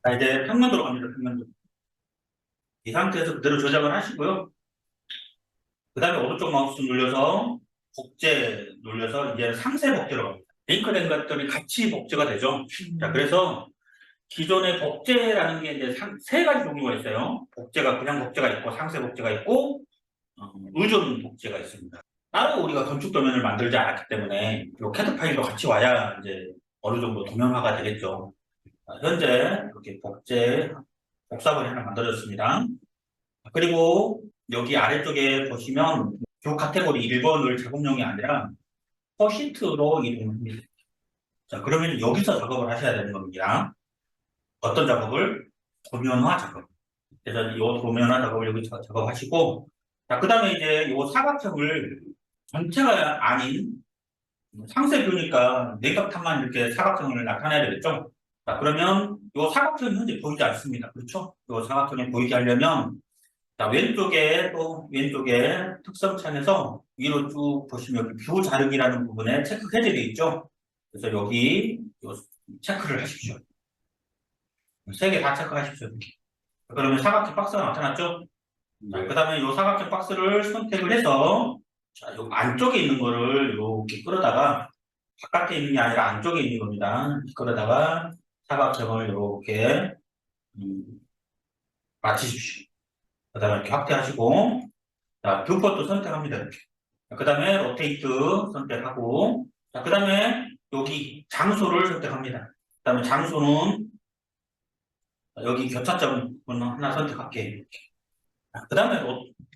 자, 이제 평면도로 갑니다. 평면도. 이 상태에서 그대로 저장을 하시고요. 그 다음에 오른쪽 마우스 눌려서 복제 눌려서 이제 상세 복제로 갑니다. 링크된 것들이 같이 복제가 되죠. 자, 그래서 기존의 복제라는 게 이제 세 가지 종류가 있어요. 복제가 그냥 복제가 있고 상세 복제가 있고 의존 복제가 있습니다. 따로 우리가 건축 도면을 만들지 않았기 때문에 이 캐드 파일도 같이 와야 이제 어느 정도 도면화가 되겠죠. 현재 이렇게 복사본이 하나 만들어졌습니다. 그리고 여기 아래쪽에 보시면 교 카테고리 1번을 작업용이 아니라 퍼시트로 이동합니다. 자, 그러면 여기서 작업을 하셔야 되는 겁니다. 어떤 작업을? 도면화 작업. 그래서 이 도면화 작업을 여기 작업하시고, 자, 그 다음에 이제 이 사각형을 전체가 아닌 상세 뷰니까 네각탑만 이렇게 사각형을 나타내야 되겠죠? 자, 그러면 이 사각형이 현재 보이지 않습니다. 그렇죠? 이 사각형이 보이게 하려면 자, 왼쪽에 특성 창에서 위로 쭉 보시면 여기 뷰 자르기라는 부분에 체크 해제되어 있죠? 그래서 여기 요 체크를 하십시오. 세 개 다 체크하십시오. 그러면 사각형 박스가 나타났죠? 자, 그 다음에 이 사각형 박스를 선택을 해서 자, 요 안쪽에 있는 거를 이렇게 끌어다가 바깥에 있는 게 아니라 안쪽에 있는 겁니다. 끌어다가 사각형을 이렇게 음, 맞추십시오. 그 다음에 이렇게 확대하시고 자, 뷰포트 선택합니다. 이렇게. 그 다음에 로테이트 선택하고, 자, 그 다음에 여기 장소를 선택합니다. 그 다음에 장소는 여기 교차점 하나 선택할게요. 그 다음에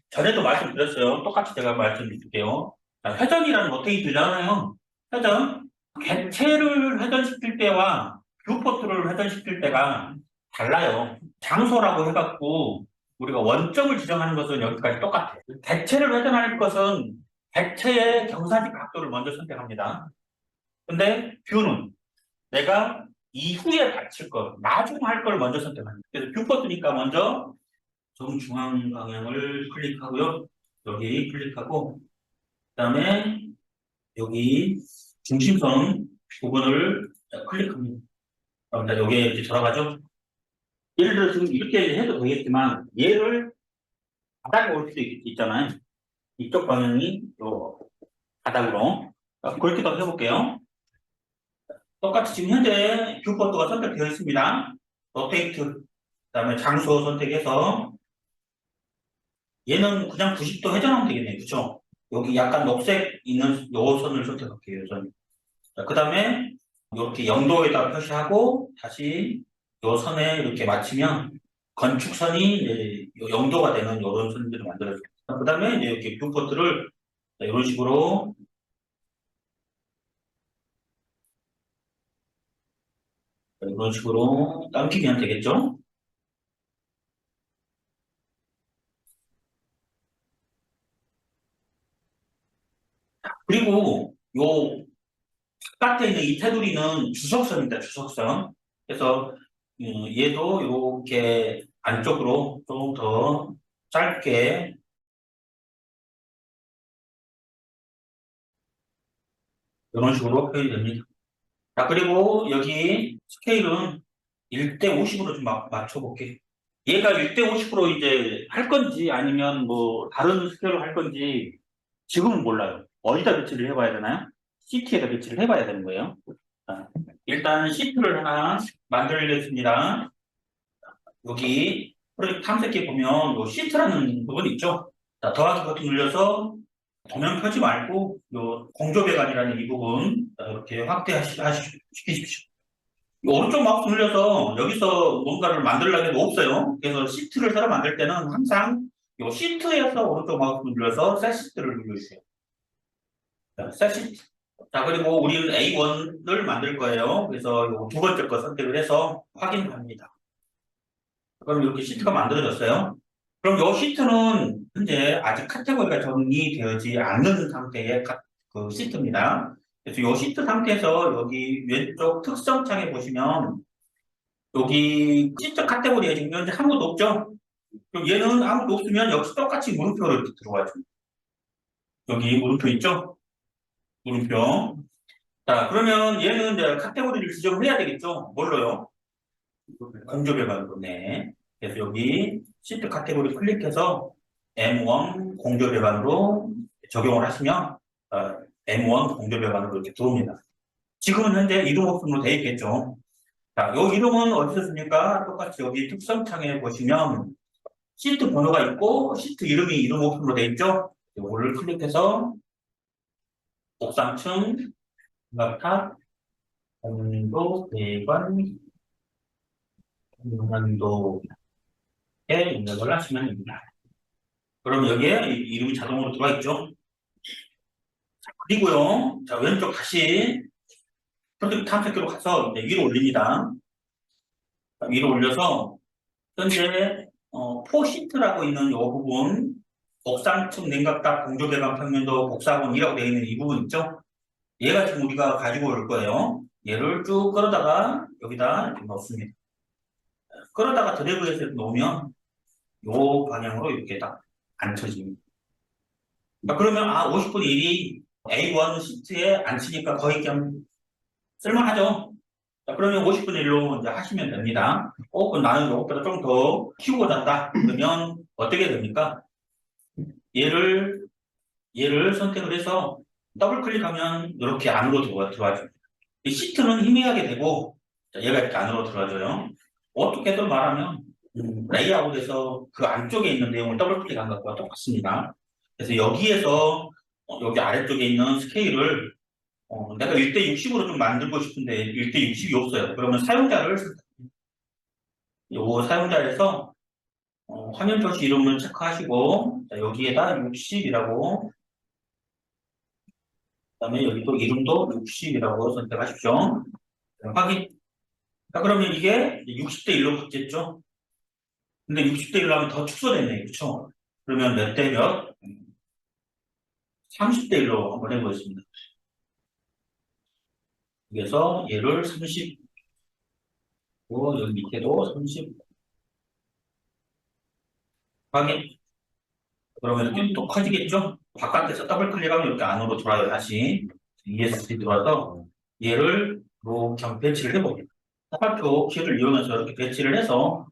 전에도 말씀드렸어요. 똑같이 제가 말씀드릴게요. 자, 회전이라는 로테이트잖아요. 회전. 객체를 회전시킬 때와 뷰포트를 회전시킬 때가 달라요. 장소라고 해갖고 우리가 원점을 지정하는 것은 여기까지 똑같아요. 객체를 회전할 것은 객체의 경사지 각도를 먼저 선택합니다. 근데 뷰는 내가 이후에 받칠 것, 나중에 할 걸 먼저 선택합니다. 그래서 뷰포트니까 먼저 정중앙 방향을 클릭하고요. 여기 클릭하고 그다음에 여기 중심선 부분을 클릭합니다. 그럼 여기에 이제 돌아가죠. 예를 들어 지금 이렇게 해도 되겠지만 얘를 바닥에 올 수도 있잖아요. 이쪽 방향이 요 바닥으로. 그렇게 더 해볼게요. 똑같이 지금 현재 뷰포트가 선택되어 있습니다. 로테이트, 그다음에 장소 선택해서 얘는 그냥 90도 회전하면 되겠네요. 그쵸? 여기 약간 녹색 있는 요 선을 선택할게요. 그 다음에 이렇게 0도에다 표시하고 다시 요 선에 이렇게 맞추면 건축선이 이제 0도가 되는 이런 선들을 만들어줘요. 그 다음에 이제 이렇게 뷰포트를 이런 식으로 남기면 되겠죠? 그리고 요 바깥에 있는 이 테두리는 주석선입니다. 주석선. 그래서 얘도 이렇게 안쪽으로 좀 더 짧게 이런 식으로 표현이 됩니다. 자, 그리고 여기 스케일은 1대 50으로 좀 맞춰볼게요. 얘가 1대 50으로 이제 할 건지 아니면 뭐 다른 스케일로 할 건지 지금은 몰라요. 어디다 배치를 해봐야 되나요? CT에다 배치를 해봐야 되는 거예요. 자, 일단 시트를 하나 만들겠습니다. 여기 프로젝트 탐색기에 보면 요 시트라는 부분이 있죠. 자, 더하기 버튼 눌러서 도면 펴지 말고 요 공조 배관이라는 이 부분 이렇게 확대시키십시오. 오른쪽 마우스 눌러서 여기서 뭔가를 만들려고 해도 없어요. 그래서 시트를 새로 만들 때는 항상 요 시트에서 오른쪽 마우스 눌러서 셋 시트를 눌러주세요. 자, 셋 시트. 자, 그리고 우리는 A1을 만들 거예요. 그래서 요 두 번째 거 선택을 해서 확인합니다. 그럼 이렇게 시트가 만들어졌어요. 그럼 이 시트는 현재 아직 카테고리가 정리되지 않는 상태의 그 시트입니다. 그래서 이 시트 상태에서 여기 왼쪽 특성 창에 보시면 여기 시트 카테고리에 지금 현재 아무것도 없죠? 그럼 얘는 아무것도 없으면 역시 똑같이 물음표로 이렇게 들어가죠. 여기 물음표 있죠? 물음표. 자, 그러면 얘는 이제 카테고리를 지정을 해야 되겠죠? 뭘로요? 공조배관으로, 네. 그래서 여기 시트 카테고리 클릭해서 M1 공조배관으로 적용을 하시면 M1 공조배관으로 이렇게 들어옵니다. 지금은 현재 이름 없음으로 되어 있겠죠. 자, 요 이름은 어디서 씁니까? 똑같이 여기 특성창에 보시면 시트 번호가 있고 시트 이름이 이름 없음으로 되어 있죠. 이거를 클릭해서 옥상층, 탑, 공조 배관, 공간도에 입력을 하시면 됩니다. 그럼 여기에 이름이 자동으로 들어와 있죠. 그리고요, 자, 왼쪽 다시 프로젝트 탐색기로 가서 이제 위로 올립니다. 자, 위로 올려서 현재 포시트라고 있는 이 부분, 옥상층 냉각탑 공조배관 평면도 복사본이라고 되어 있는 이 부분 있죠? 얘가 지금 우리가 가지고 올 거예요. 얘를 쭉 끌어다가 여기다 이렇게 넣습니다. 끌어다가 드래그해서 놓으면 이 방향으로 이렇게 딱 앉혀집니다. 그러면 50분의 1이 A1 시트에 앉히니까 거의 그냥 쓸만하죠. 자, 그러면 50분의 1로 이제 하시면 됩니다. 그럼 나는 이것보다 좀 더 키우고자 한다. 그러면 어떻게 됩니까? 얘를 선택을 해서 더블 클릭하면 이렇게 안으로 들어와줘요. 이 시트는 희미하게 되고, 자, 얘가 이렇게 안으로 들어와줘요. 어떻게든 말하면, 레이아웃에서 그 안쪽에 있는 내용을 더블 클릭한 것과 똑같습니다. 그래서 여기에서, 여기 아래쪽에 있는 스케일을, 내가 1대60으로 좀 만들고 싶은데 1대60이 없어요. 그러면 사용자를, 요 사용자에서, 화면 표시 이름을 체크하시고, 자, 여기에다 60이라고, 그다음에 여기도 이름도 60이라고 선택하십시오. 확인. 자, 그러면 이게 60대 1로 바뀌었죠? 근데 60대 1로 하면 더 축소됐네. 그렇죠? 그러면 몇 대 몇? 30대 1로 한번 해보겠습니다. 그래서 얘를 30, 여기 밑에도 30. 확인. 그러면 이렇게 또 커지겠죠? 바깥에서 더블 클릭하면 이렇게 안으로 돌아요. 다시 ESC 들어와서 얘를 이렇게 배치를 해봅니다. 화살표 키를 이용해서 이렇게 배치를 해서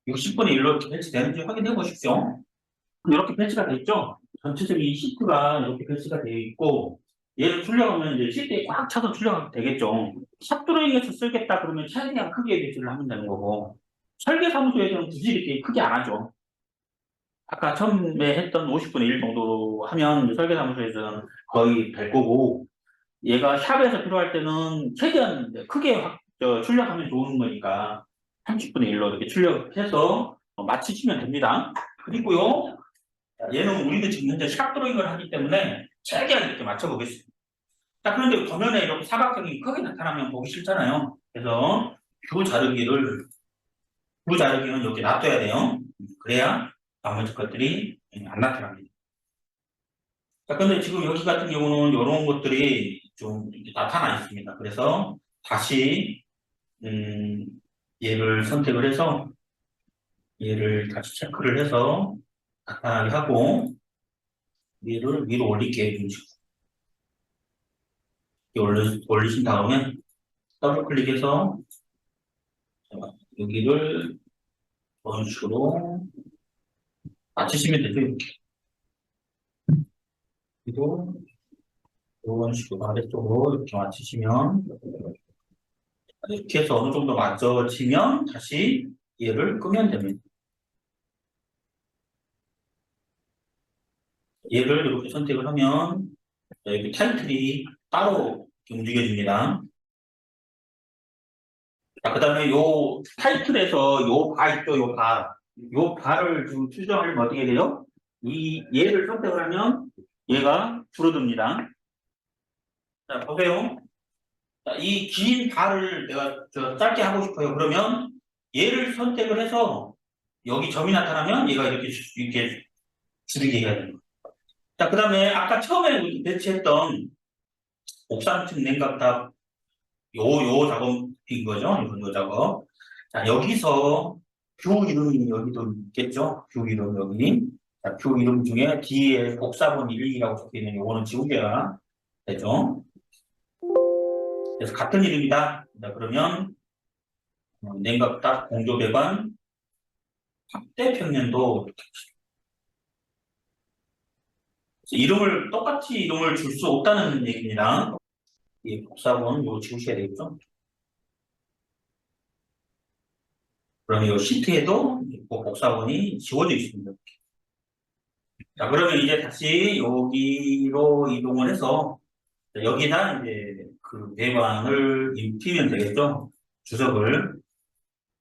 60분의 1로 이렇게 배치되는지 확인해 보십시오. 이렇게 배치가 되어 있죠? 전체적인 이 시트가 이렇게 배치가 되어 있고, 얘를 출력하면 이제 시트에 꽉 차서 출력하면 되겠죠. 샵드로잉에서 쓰겠다 그러면 최대한 크게 배치를 하면 되는 거고, 설계사무소에서는 굳이 이렇게 크게 안 하죠. 아까 처음에 했던 50분의 1 정도 하면 설계사무소에서는 거의 될 거고, 얘가 샵에서 필요할 때는 최대한 크게 출력하면 좋은 거니까 30분의 1로 이렇게 출력해서 마치시면 됩니다. 그리고요, 얘는 우리도 지금 현재 샵 드로잉을 하기 때문에 최대한 이렇게 맞춰보겠습니다. 자, 그런데 도면에 이렇게 사각형이 크게 나타나면 보기 싫잖아요. 그래서 뷰 자르기는 여기 놔둬야 돼요. 그래야 나머지 것들이 안 나타납니다. 자, 근데 지금 여기 같은 경우는 이런 것들이 좀 나타나 있습니다. 그래서 다시 얘를 선택을 해서 얘를 다시 체크를 해서 나타나게 하고 얘를 위로 올릴게요. 이런 식으로 올리신 다음에 더블 클릭해서 여기를 이런 식으로 맞추시면 되죠. 이렇게. 그리고 이런 식으로 아래쪽으로 이렇게 맞추시면 이렇게 해서 어느 정도 맞춰지면 다시 얘를 끄면 됩니다. 얘를 이렇게 선택을 하면 여기 타이틀이 따로 움직여집니다. 자, 그 다음에 요 타이틀에서 요 바 있죠, 요 바. 요 바를 좀 추정하려면 어떻게 돼요? 얘를 선택을 하면 얘가 줄어듭니다. 자, 보세요. 이 긴 바를 내가 짧게 하고 싶어요. 그러면 얘를 선택을 해서 여기 점이 나타나면 얘가 이렇게 줄이게 해야 됩니다. 자, 그 다음에 아까 처음에 배치했던 옥상층 냉각탑 요 작업인 거죠. 요 작업. 자, 여기서 뷰 이름이 여기도 있겠죠. 뷰 이름 여기. 자, 뷰 이름 중에 뒤에 복사본 1이라고 적혀 있는 요거는 지우개가 되죠. 그래서 같은 이름이다. 자, 그러면 냉각 딱 공조 배관 확대 평면도 이름을 똑같이 이름을 줄 수 없다는 얘기입니다. 이 복사본 이거 지우셔야 되겠죠? 그러면 이 시트에도 복사본이 지워져 있습니다. 자, 그러면 이제 다시 여기로 이동을 해서 여기다 이제 그 배관을 입히면 되겠죠? 주석을.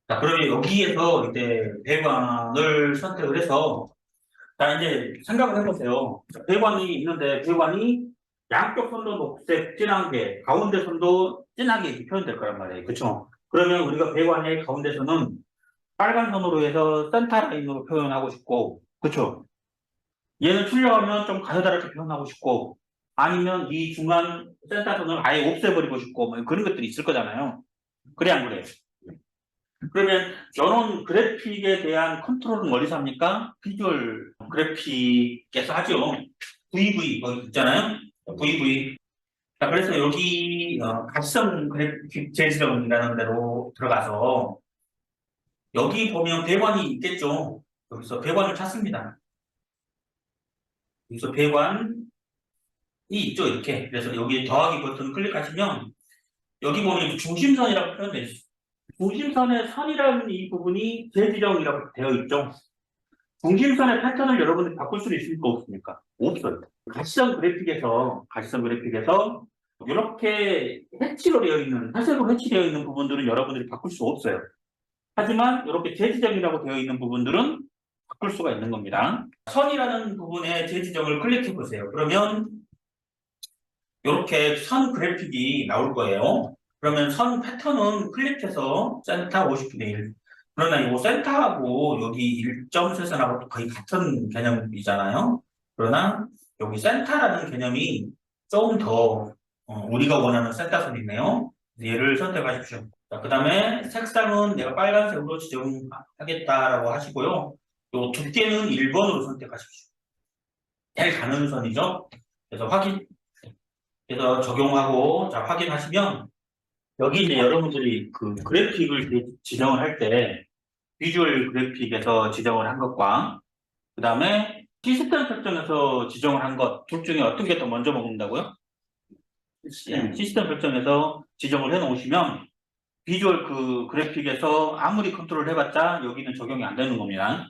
자, 그러면 여기에서 이제 배관을 선택을 해서 자, 이제 생각을 해보세요. 자, 배관이 있는데 배관이 양쪽 선도 녹색 진하게, 가운데 선도 진하게 이렇게 표현될 거란 말이에요. 그렇죠? 그러면 우리가 배관의 가운데서는 빨간 선으로 해서 센터 라인으로 표현하고 싶고, 그렇죠? 얘는 출력하면 좀 가느다랗게 표현하고 싶고, 아니면 이 중간 센터선을 아예 없애버리고 싶고, 뭐 그런 것들이 있을 거잖아요. 그래, 안 그래요? 그러면 이런 그래픽에 대한 컨트롤은 어디서 합니까? 비주얼 그래픽에서 하죠. VV, 거기 있잖아요. VV. 자, 그래서 여기 가시성 그래픽 재질이라는 데로 들어가서 여기 보면 배관이 있겠죠. 여기서 배관을 찾습니다. 여기서 배관이 있죠, 이렇게. 그래서 여기 더하기 버튼 클릭하시면 여기 보면 중심선이라고 표현되어 있어요. 중심선의 선이라는 이 부분이 재지정이라고 되어 있죠. 중심선의 패턴을 여러분들이 바꿀 수 있습니까? 없습니까? 없어요. 가시성 그래픽에서 이렇게 해치로 되어 있는, 회색으로 해치되어 있는 부분들은 여러분들이 바꿀 수 없어요. 하지만 이렇게 재지정이라고 되어 있는 부분들은 바꿀 수가 있는 겁니다. 선이라는 부분에 재지정을 클릭해 보세요. 그러면 이렇게 선 그래픽이 나올 거예요. 그러면 선 패턴은 클릭해서 센터 50분의 1. 그러나 이 센터하고 여기 일점세선하고 거의 같은 개념이잖아요. 그러나 여기 센터라는 개념이 조금 더 우리가 원하는 센터선이네요. 얘를 선택하십시오. 그 다음에 색상은 내가 빨간색으로 지정하겠다라고 하시고요. 또 두께는 1번으로 선택하십시오. 제일 가는 선이죠. 그래서 그래서 적용하고 자 확인하시면 여기 이제 여러분들이 그 그래픽을 지정을 할 때 비주얼 그래픽에서 지정을 한 것과 그 다음에 시스템 설정에서 지정을 한 것 둘 중에 어떤 게 더 먼저 먹는다고요? 시스템 설정에서 지정을 해 놓으시면 비주얼 그 그래픽에서 아무리 컨트롤 해봤자 여기는 적용이 안 되는 겁니다.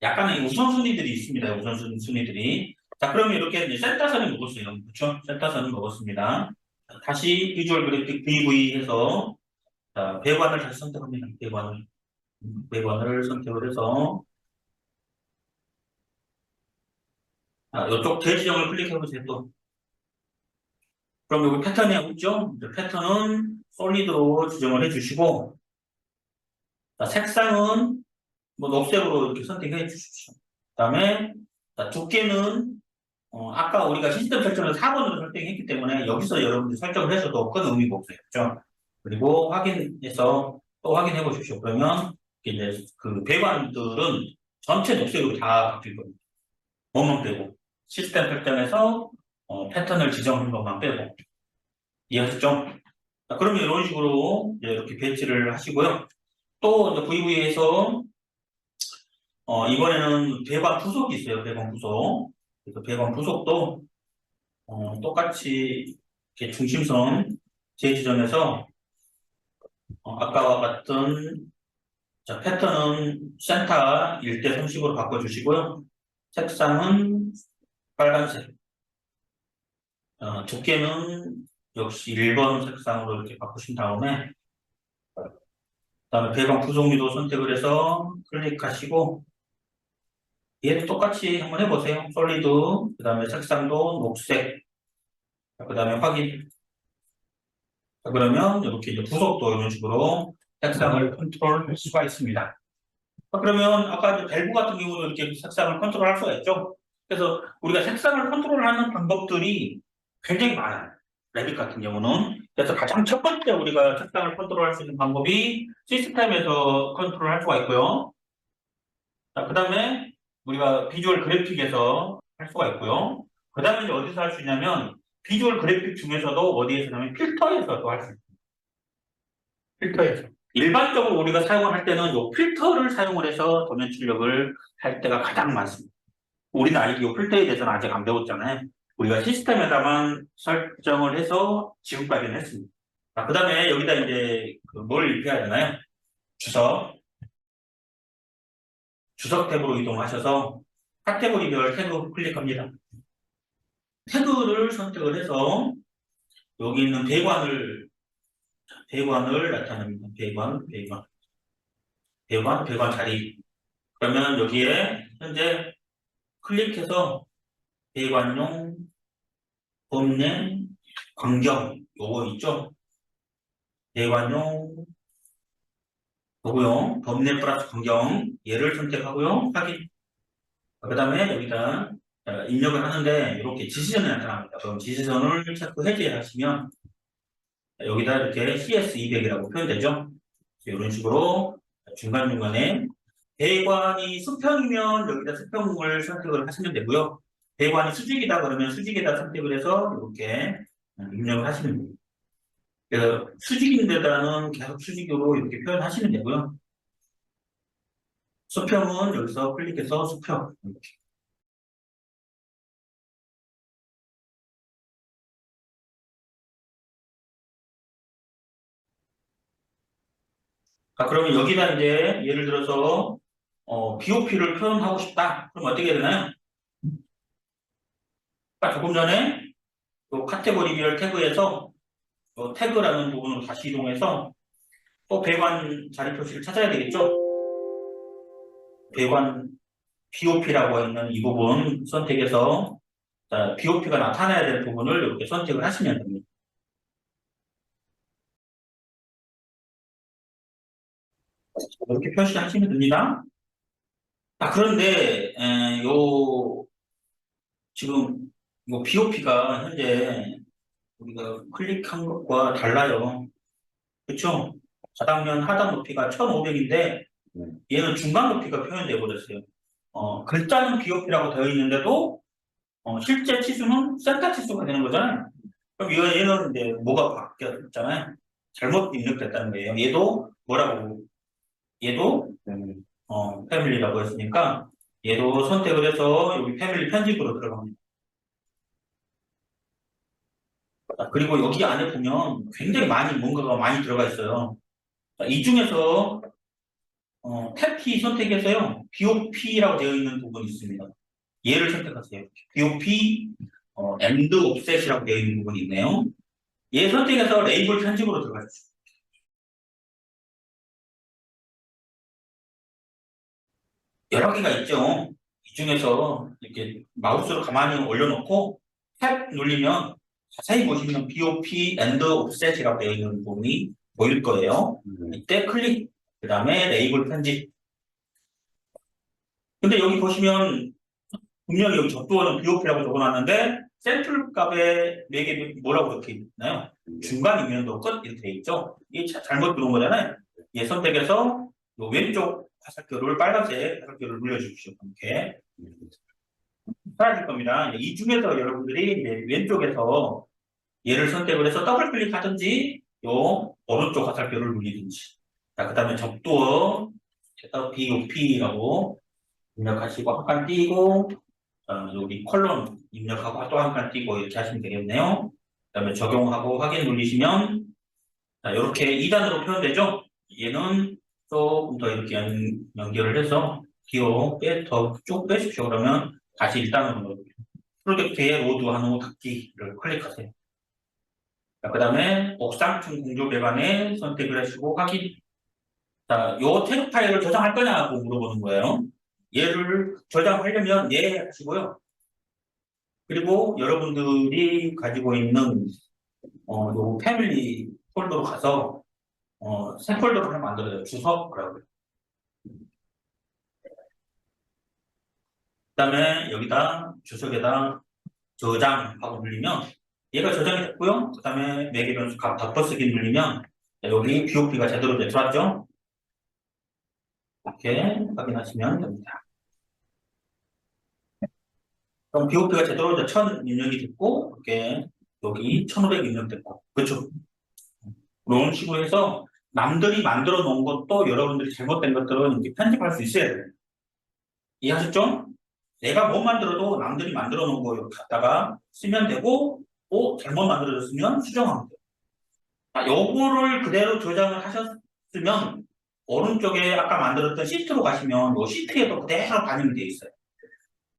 약간의 우선순위들이 있습니다. 우선순위들이. 자, 그러면 이렇게 이제 센터선을 먹었어요. 그렇죠? 센터선을 먹었습니다. 다시 비주얼 그래픽 VV 해서 자, 배관을 다시 선택합니다. 배관을 선택을 해서 이쪽 대지정을 클릭해 보세요. 또 그럼 여기 패턴이 있죠? 패턴은 솔리드로 지정을 해주시고 자, 색상은 뭐 녹색으로 이렇게 선택해 주십시오. 그다음에 두께는 아까 우리가 시스템 설정을 4번으로 설정했기 때문에 여기서 여러분들이 설정을 해서도 큰 의미가 없어요. 그렇죠? 그리고 확인해서 또 확인해 보십시오. 그러면 이제 그 배관들은 전체 녹색으로 다 바뀔 겁니다. 뭐만 빼고 시스템 설정에서 패턴을 지정한 것만 빼고 이해하셨죠? 자, 그러면 이런 식으로 이렇게 배치를 하시고요. 또 이제 VV에서 이번에는 배관 부속이 있어요. 배관 부속. 그래서 배관 부속도 똑같이 이렇게 중심선 재지정해서 아까와 같은 자, 패턴은 센터 1대 30으로 바꿔주시고요. 색상은 빨간색. 두께는 역시 1번 색상으로 이렇게 바꾸신 다음에 그다음에 배관 구성미도 선택을 해서 클릭하시고 얘도 똑같이 한번 해보세요. 솔리드, 그 다음에 색상도 녹색, 그 다음에 확인. 자, 그러면 이렇게 이제 구속도 이런 식으로 색상을 컨트롤할 수가 있습니다. 그러면 아까 이제 밸브 같은 경우는 이렇게 색상을 컨트롤할 수가 있죠. 그래서 우리가 색상을 컨트롤하는 방법들이 굉장히 많아요. 레빗 같은 경우는. 그래서 가장 첫 번째 우리가 색상을 컨트롤할 수 있는 방법이 시스템에서 컨트롤할 수가 있고요. 자, 그 다음에 우리가 비주얼 그래픽에서 할 수가 있고요. 그 다음에 이제 어디서 할 수 있냐면 비주얼 그래픽 중에서도 어디에서 하면 필터에서도 할 수 있습니다. 필터에서. 일반적으로 우리가 사용을 할 때는 요 필터를 사용을 해서 도면 출력을 할 때가 가장 많습니다. 우리는 아직 이 필터에 대해서는 아직 안 배웠잖아요. 우리가 시스템에다만 설정을 해서 지금까지는 했습니다. 그 다음에 여기다 이제 뭘 입혀야 되나요? 주석. 주석 탭으로 이동하셔서 카테고리별 태그 클릭합니다. 태그를 선택을 해서 여기 있는 배관을 나타냅니다. 배관 자리. 그러면 여기에 현재 클릭해서 배관용 범례 광경 요거 있죠? 배관용 요거요. 범례 플러스 광경 얘를 선택하고요. 확인. 그 다음에 여기다 입력을 하는데 이렇게 지시선이 나타납니다. 그럼 지시선을 체크 해제하시면 여기다 이렇게 CS200이라고 표현되죠. 이런 식으로 중간중간에 배관이 수평이면 여기다 수평을 선택을 하시면 되고요. 배관이 수직이다 그러면 수직에다 선택을 해서 이렇게 입력을 하시면 됩니다. 그래서 수직인데다는 계속 수직으로 이렇게 표현하시면 되고요. 수평은 여기서 클릭해서 수평 이렇게. 그러면 여기다 이제 예를 들어서 BOP를 표현하고 싶다. 그럼 어떻게 해야 되나요? 조금 전에 또 카테고리별 태그에서 또 태그라는 부분으로 다시 이동해서 또 배관 자리 표시를 찾아야 되겠죠? 배관 BOP라고 있는 이 부분 선택해서 BOP가 나타나야 될 부분을 이렇게 선택을 하시면 됩니다. 이렇게 표시하시면 됩니다. 그런데 지금 요 BOP가 현재 우리가 클릭한 것과 달라요. 그렇죠? 하단면 하단 높이가 1500인데 얘는 중간 높이가 표현되어 버렸어요. 글자는 BOP라고 되어 있는데도 실제 치수는 센터 치수가 되는 거잖아요. 그럼 얘는 이제 뭐가 바뀌었잖아요. 잘못 입력됐다는 거예요. 얘도 뭐라고? 얘도 패밀리라고 했으니까 얘도 선택을 해서 여기 패밀리 편집으로 들어갑니다. 그리고 여기 안에 보면 굉장히 뭔가가 많이 들어가 있어요. 이 중에서 탭키 선택해서요. BOP라고 되어 있는 부분이 있습니다. 얘를 선택하세요. BOP AND OFFSET이라고 되어 있는 부분이 있네요. 얘 선택해서 레이블 편집으로 들어가주세요. 여러 개가 있죠. 이 중에서 이렇게 마우스로 가만히 올려놓고 탭 누르면 자세히 보시면 BOP AND OFFSET이라고 되어 있는 부분이 보일 거예요. 이때 클릭, 그 다음에 레이블 편집. 근데 여기 보시면 분명히 여기 적도어는 BOP라고 적어놨는데 샘플 값에 4개 뭐라고 그렇게 있나요? 중간 이면도 끝 이렇게 돼 있죠. 이게 잘못 들어온 거잖아요. 얘 선택해서 요 왼쪽 화살표를 빨간색 화살표를 눌러주십시오. 이렇게 사라질 겁니다. 이 중에서 여러분들이 이제 왼쪽에서 얘를 선택을 해서 더블 클릭하든지 요 오른쪽 화살표를 누르든지. 그 다음에 적도어 BOP라고 입력하시고 한 칸 띄고 여기 컬럼 입력하고 또 한 칸 띄고 이렇게 하시면 되겠네요. 그 다음에 적용하고 확인 누르시면 이렇게 2단으로 표현되죠. 얘는 조금 더 이렇게 연결을 해서 뒤로 더 쭉 빼십시오. 그러면 다시 1단으로 넣어요. 프로젝트에 로드 한 후 닫기를 클릭하세요. 그 다음에 옥상층 공조 배관에 선택을 하시고 확인. 요 태그 파일을 저장할 거냐고 물어보는 거예요. 얘를 저장하려면 예 하시고요. 그리고 여러분들이 가지고 있는 요 패밀리 폴더로 가서 새 폴더를 하나 만들어요. 주석이라고. 그다음에 여기다 주석에다 저장하고 눌리면 얘가 저장이 됐고요. 그다음에 매개 변수 값 덮어쓰기 눌리면 여기 BOP가 제대로 들어왔죠. 이렇게 확인하시면 됩니다. 그럼 BOP가 제대로 1000 입력이 됐고 이렇게 여기 1500 입력됐고 그렇죠. 이런 식으로 해서 남들이 만들어 놓은 것도 여러분들이 잘못된 것들은 이렇게 편집할 수 있어야 돼요. 이해하셨죠? 내가 못 만들어도 남들이 만들어 놓은 거 갖다가 쓰면 되고, 잘못 만들어졌으면 수정하면 돼요. 요거를 그대로 저장을 하셨으면, 오른쪽에 아까 만들었던 시트로 가시면 요 시트에도 그대로 반영이 되어 있어요.